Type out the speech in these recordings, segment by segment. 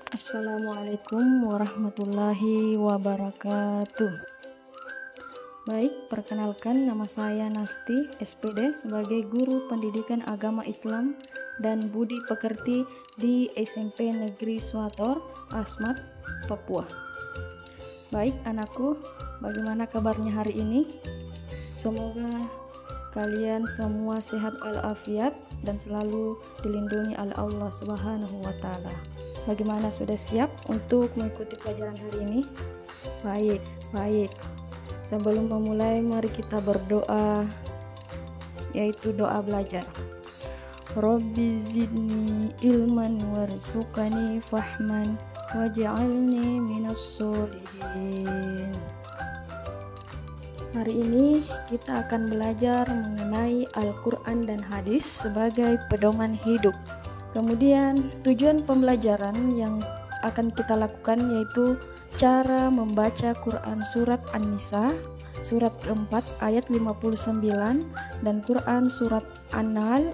Assalamualaikum warahmatullahi wabarakatuh. Baik, perkenalkan nama saya Nasti SPD sebagai Guru Pendidikan Agama Islam dan Budi Pekerti di SMP Negeri Swator, Asmat, Papua. Baik anakku, bagaimana kabarnya hari ini? Semoga kalian semua sehat walafiat dan selalu dilindungi oleh Allah Subhanahu wa Ta'ala. Bagaimana, sudah siap untuk mengikuti pelajaran hari ini? Baik. Sebelum memulai, mari kita berdoa, yaitu doa belajar. Rabbi zidni ilman warzuqani fahman waj'alni minas sholihin. Hari ini kita akan belajar mengenai Al-Quran dan hadis sebagai pedoman hidup. Kemudian tujuan pembelajaran yang akan kita lakukan yaitu cara membaca Quran surat An-Nisa surat keempat ayat 59 dan Quran surat An-Nahl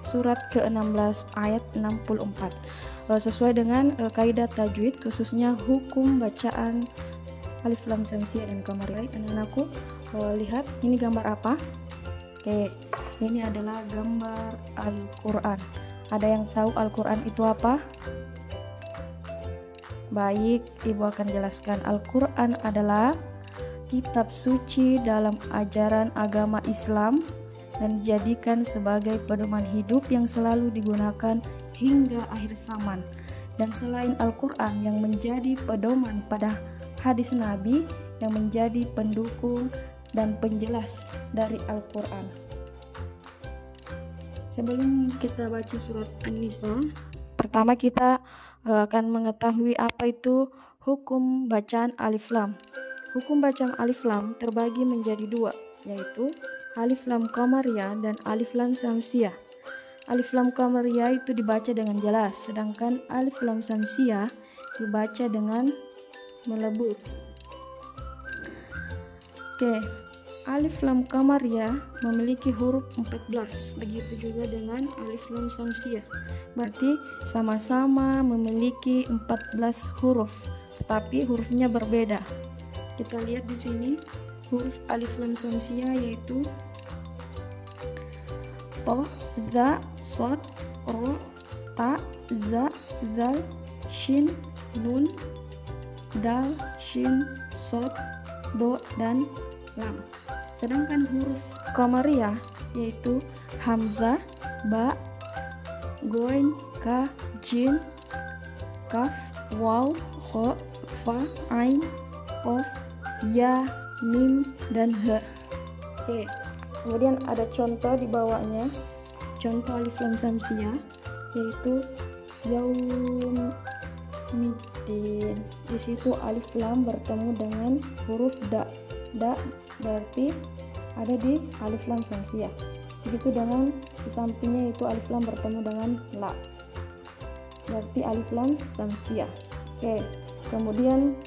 surat ke-16 ayat 64 sesuai dengan kaidah tajwid, khususnya hukum bacaan alif lam syamsiah dan qamariyah. Anak-anakku, lihat ini gambar apa? Oke, ini adalah gambar Al-Quran. Ada yang tahu Al-Quran itu apa? Baik, Ibu akan jelaskan. Al-Quran adalah kitab suci dalam ajaran agama Islam dan dijadikan sebagai pedoman hidup yang selalu digunakan hingga akhir zaman. Dan selain Al-Quran yang menjadi pedoman pada hadis Nabi yang menjadi pendukung dan penjelas dari Al-Quran. Sebelum kita baca surat An-Nisa, pertama kita akan mengetahui apa itu hukum bacaan alif lam. Hukum bacaan alif lam terbagi menjadi dua, yaitu alif lam qamariyah dan alif lam syamsiah. Alif lam qamariyah itu dibaca dengan jelas, sedangkan alif lam syamsiah dibaca dengan melebur. Oke, alif lam qamariyah memiliki huruf 14, begitu juga dengan alif lam syamsiah. Berarti sama-sama memiliki 14 huruf, tetapi hurufnya berbeda. Kita lihat di sini huruf alif lam syamsiah yaitu to, za, sod, ro, ta, za, zal, shin, nun, dal, shin, sod, do, dan lam. Sedangkan huruf qamariyah yaitu hamzah, ba, goin, ka, jim, kaf, waw, kha, fa, ain, qaf, ya, mim, dan he. Oke. Kemudian ada contoh di bawahnya. Contoh alif lam syamsiah yaitu yaumidin. Di situ alif lam bertemu dengan huruf da. Da berarti ada di alif lam syamsiah. Begitu dengan di sampingnya itu alif lam bertemu dengan la. Berarti alif lam syamsiah. Oke. Kemudian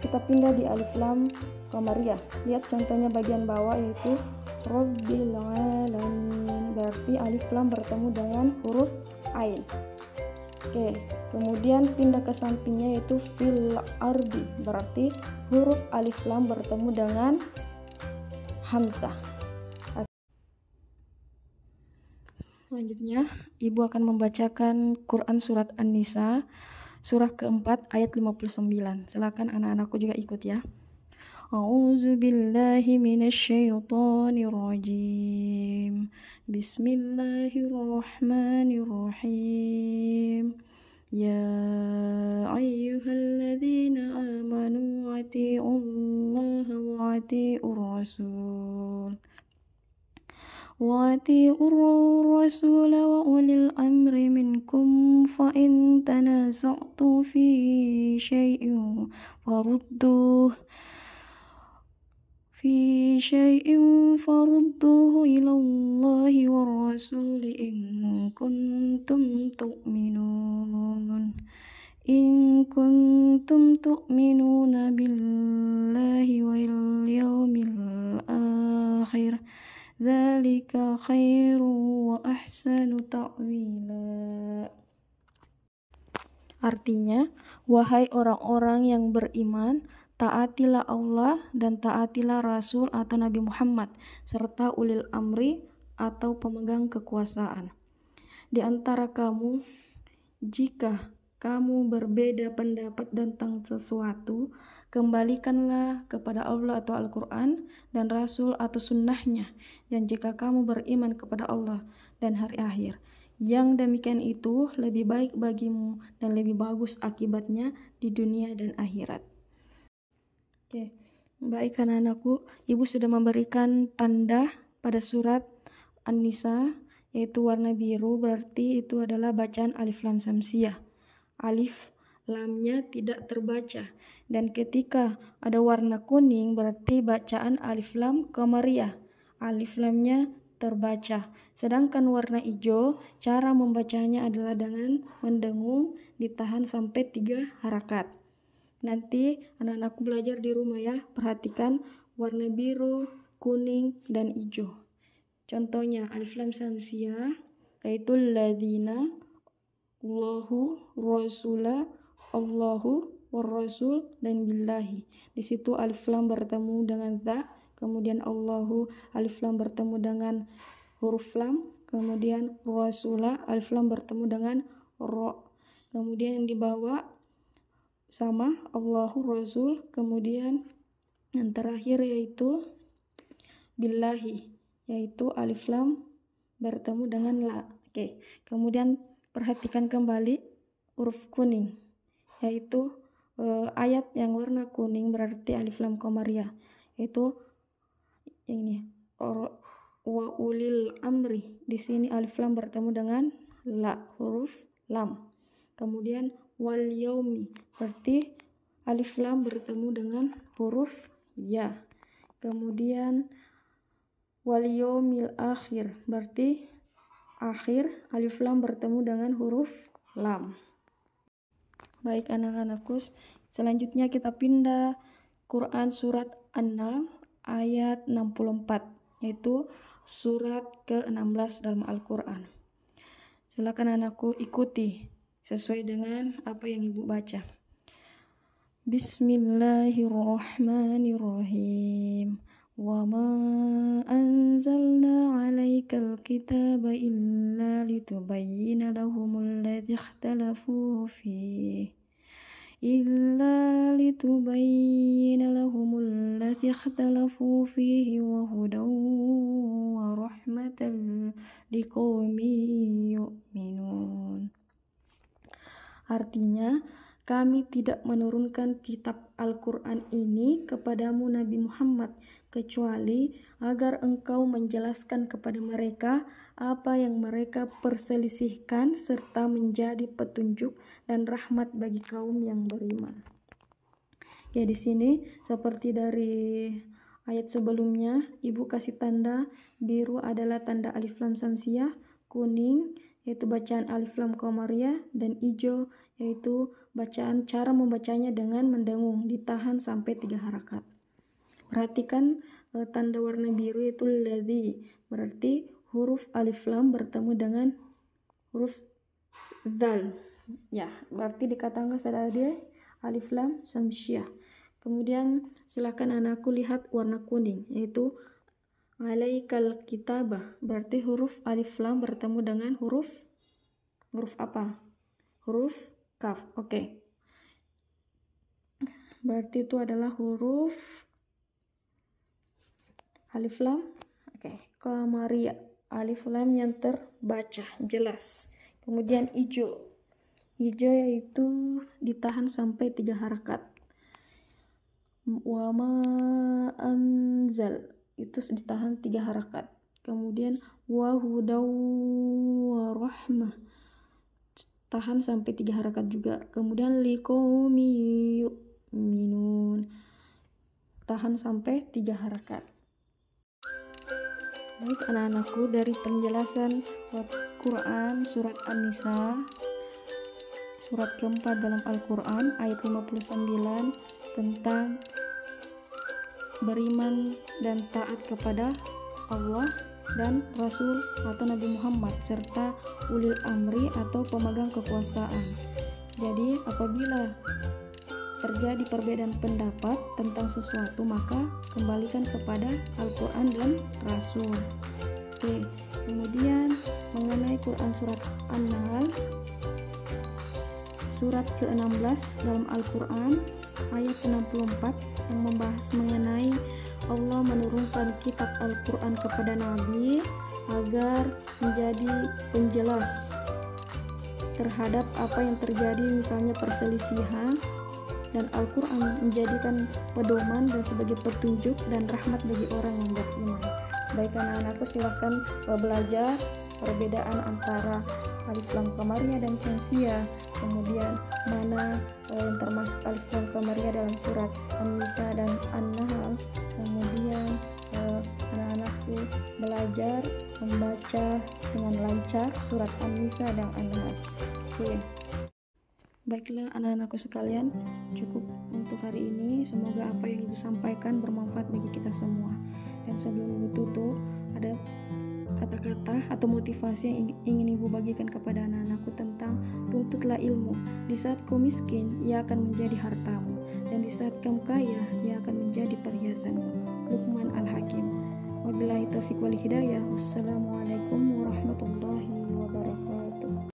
kita pindah di alif lam qamariyah. Lihat contohnya bagian bawah yaitu Rabbil alamin. Berarti alif lam bertemu dengan huruf ain. Oke, kemudian pindah ke sampingnya yaitu fil ardi. Berarti huruf alif lam bertemu dengan hamzah. Selanjutnya, Ibu akan membacakan Quran surat An-Nisa surah keempat ayat 59. Silakan anak-anakku juga ikut ya. A'udzu billahi minasyaitonir rajim. Bismillahirrahmanirrahim. Ya ayyuhalladzina amanu atii'ullaha wa atii'ur rasul. وَأَطِيعُوا الرَّسُولَ وَأُولِي الْأَمْرِ مِنْكُمْ فَإِنْ تَنَازَعْتُمْ فِي شَيْءٍ فَرُدُّوهُ إِلَى اللَّهِ وَالرَّسُولِ إِن كُنتُمْ تُؤْمِنُونَ بِاللَّهِ وَالْيَوْمِ الْآخِرِ ذَلِكَ خَيْرٌ وَأَحْسَنُ تَأْوِيلًا. Artinya, wahai orang-orang yang beriman, taatilah Allah dan taatilah Rasul atau Nabi Muhammad serta ulil amri atau pemegang kekuasaan di antara kamu. Jika kamu berbeda pendapat tentang sesuatu, kembalikanlah kepada Allah atau Al-Quran dan Rasul atau sunnahnya. Dan jika kamu beriman kepada Allah dan hari akhir, yang demikian itu lebih baik bagimu dan lebih bagus akibatnya di dunia dan akhirat. Oke, baik anak-anakku, ibu sudah memberikan tanda pada surat An-Nisa, yaitu warna biru, berarti itu adalah bacaan alif lam samsiyah. Alif lamnya tidak terbaca, dan ketika ada warna kuning berarti bacaan alif lam qamariyah. Alif lamnya terbaca. Sedangkan warna hijau, cara membacanya adalah dengan mendengung, ditahan sampai 3 harakat. Nanti anak-anakku belajar di rumah ya, perhatikan warna biru, kuning, dan hijau. Contohnya alif lam samsiyah yaitu ladzina, Allahu, Rasula, Allahu, Warrasul, dan billahi. Di situ alif lam bertemu dengan za, kemudian Allahu, alif lam bertemu dengan huruf lam, kemudian Rasula, alif lam bertemu dengan ro. Kemudian yang di bawah sama Allahu, Rasul, kemudian yang terakhir yaitu billahi, yaitu alif lam bertemu dengan la. Oke. Kemudian perhatikan kembali huruf kuning, yaitu ayat yang warna kuning berarti alif lam qamariyah, yaitu ini wa ulil amri. Di sini alif lam bertemu dengan la, huruf lam. Kemudian wal yaumi berarti alif lam bertemu dengan huruf ya. Kemudian wal yaumil akhir berarti akhir, alif lam bertemu dengan huruf lam. Baik anak-anakku, selanjutnya kita pindah Quran surat An-Nahl ayat 64, yaitu surat ke-16 dalam Al-Quran. Silakan anakku ikuti sesuai dengan apa yang ibu baca. Bismillahirrahmanirrahim. Wa ma anzalna 'alaikal kitaba illa litubayyina lahumul ladzi ikhtalafu fihi wa hudan wa rahmatan liqaumin yu'minun. Artinya, kami tidak menurunkan kitab Al-Quran ini kepadamu Nabi Muhammad kecuali agar engkau menjelaskan kepada mereka apa yang mereka perselisihkan serta menjadi petunjuk dan rahmat bagi kaum yang beriman. Ya, di sini seperti dari ayat sebelumnya, ibu kasih tanda biru adalah tanda alif lam samsiyah, kuning yaitu bacaan alif lam qamariyah, dan hijau yaitu bacaan cara membacanya dengan mendengung, ditahan sampai 3 harakat. Perhatikan tanda warna biru yaitu ladzi, berarti huruf alif lam bertemu dengan huruf dzal. Ya, berarti dikatakan saudara dia alif lam samsiyah. Kemudian silakan anakku lihat warna kuning yaitu alaikal kitabah, berarti huruf alif lam bertemu dengan huruf apa? Huruf kaf. Oke. Berarti itu adalah huruf alif lam. Oke. Qamariyah, alif lam yang terbaca jelas. Kemudian hijau. Hijau yaitu ditahan sampai 3 harakat. Wa ma anzal itu ditahan 3 harakat. Kemudian wa hudaw wa rahmah tahan sampai 3 harakat juga. Kemudian liqaumin yu'minun tahan sampai 3 harakat. Baik anak-anakku, dari penjelasan Quran surat An-Nisa surat keempat dalam Al-Quran ayat 59 tentang beriman dan taat kepada Allah dan Rasul atau Nabi Muhammad serta ulil amri atau pemegang kekuasaan. Jadi apabila terjadi perbedaan pendapat tentang sesuatu, maka kembalikan kepada Al-Quran dan Rasul. Oke, kemudian mengenai Quran surat An-Nahl, surat ke-16 dalam Al-Quran ayat 64 yang membahas mengenai Allah menurunkan kitab Al-Quran kepada Nabi agar menjadi penjelas terhadap apa yang terjadi, misalnya perselisihan, dan Al-Quran menjadikan pedoman dan sebagai petunjuk dan rahmat bagi orang yang beriman. Baik anak-anakku, silahkan belajar perbedaan antara alif lam qamariyah dan syamsiyah, kemudian mana yang termasuk alif lam qamariyah dalam surat An-Nisa dan An-Nahl. Kemudian anak-anakku belajar membaca dengan lancar surat An-Nisa dan An-Nahl. Oke. Baiklah anak-anakku sekalian, cukup untuk hari ini. Semoga apa yang Ibu sampaikan bermanfaat bagi kita semua. Dan sebelum Ibu tutup, ada kata-kata atau motivasi yang ingin Ibu bagikan kepada anak-anakku tentang tuntutlah ilmu. Di saat kau miskin, ia akan menjadi hartamu, dan di saat kamu kaya, ia akan menjadi perhiasanmu. Luqman Al-Hakim. Wabillahi taufiq wal hidayah. Wassalamualaikum warahmatullahi